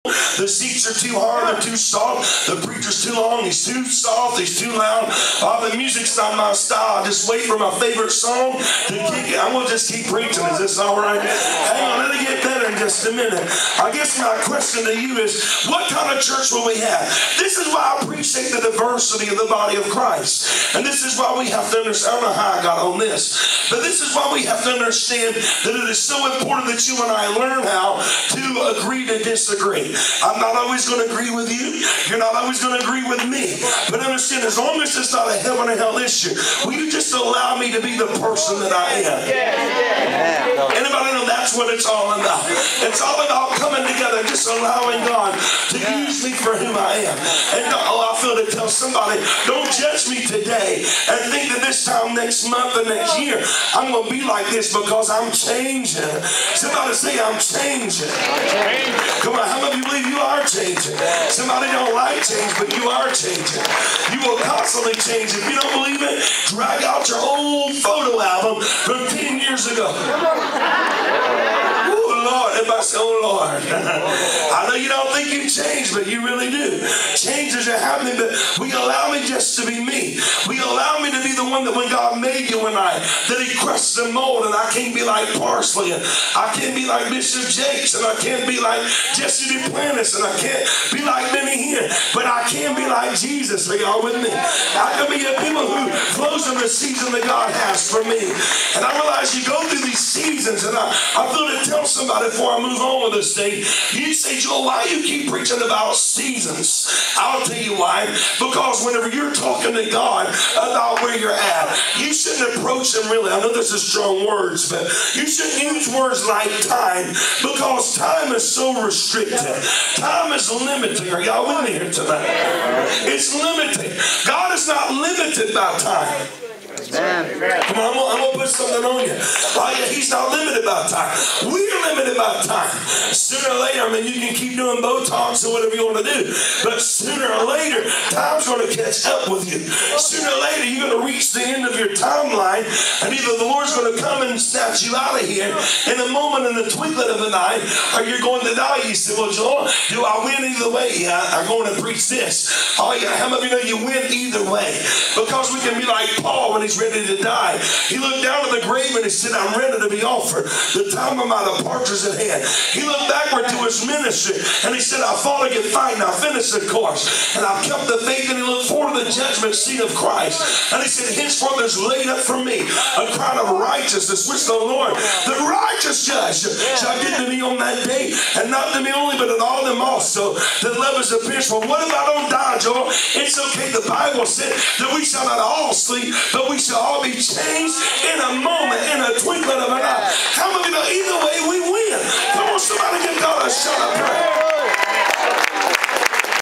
The seats are too hard, they're too soft. The preacher's too long, he's too soft, he's too loud. Oh, the music's not my style. I just wait for my favorite song to kick it. I'm going to just keep preaching. Is this all right? Hang on, let me get better in just a minute. I guess my question to you is, what kind of church will we have? This is why I appreciate the diversity of the body of Christ. And this is why we have to understand, I don't know how I got on this, but this is why we have to understand that it is so important that you and I learn how to agree to disagree. I'm not always going to agree with you. You're not always going to agree with me. But understand, as long as it's not a heaven or hell issue, will you just allow me to be the person that I am? Anybody know that's what it's all about? It's all about coming together, just allowing God to use me for who I am. And I feel to tell somebody, don't judge me today and think that this time next month or next year I'm going to be like this, because I'm changing. Somebody say, I'm changing. Come on, how many of you believe you are changing? Somebody don't like change, but you are changing. You will constantly change. If you don't believe it, drag out your old photo album from 10 years ago. Lord, everybody say, oh Lord. I know you don't think you changed, but you really do. Changes are happening, but we allow me just to be me. We allow me to be the one that when God made you and I, that he crushed the mold, and I can't be like Parsley, and I can't be like Bishop Jakes, and I can't be like Jesse Duplantis, and I can't be like Benny here, but I can be like Jesus. Are y'all with me? I can be a people who flows in the season that God has for me. And I realize you go through these seasons, and I feel to tell somebody before I move on with this thing. You say, Joel, why do you keep preaching about seasons? I'll tell you why. Because whenever you're talking to God about where you're at, you shouldn't approach him really. I know this is strong words, but you shouldn't use words like time, because time is so restricted. Time is limited. Are y'all with me here tonight? It's limited. God is not limited by time. Come on, I'm going to put something on you. Oh, yeah, he's not limited by time. We're limited by time. Sooner or later, I mean, you can keep doing Botox or whatever you want to do, but sooner or later, time's going to catch up with you. Sooner or later, you're going to reach the end of your timeline, and either the Lord's going to come and snatch you out of here in a moment, in the twinkling of an eye, or you're going to die. You say, well, Joel, do I win either way? Yeah, I'm going to preach this. Oh, yeah, how many of you know you win either way? Because we can be like Paul when he's ready to die. He looked down at the grave and he said, I'm ready to be offered. The time of my departure is at hand. He looked backward to his ministry and he said, I fought a good fight and I finished the course and I've kept the faith. And he looked forward to the judgment seat of Christ. And he said, henceforth there's laid up for me a crown of righteousness, which the Lord, the righteous judge, shall give to me on that day, and not to me only, but to all them also that love is appears. For what if I don't die, Joel? It's okay. The Bible said that we shall not all sleep, but we shall all be changed in a moment, in a twinkling of an eye. How many of you know either way we win? Come on, somebody give God a shout of praise.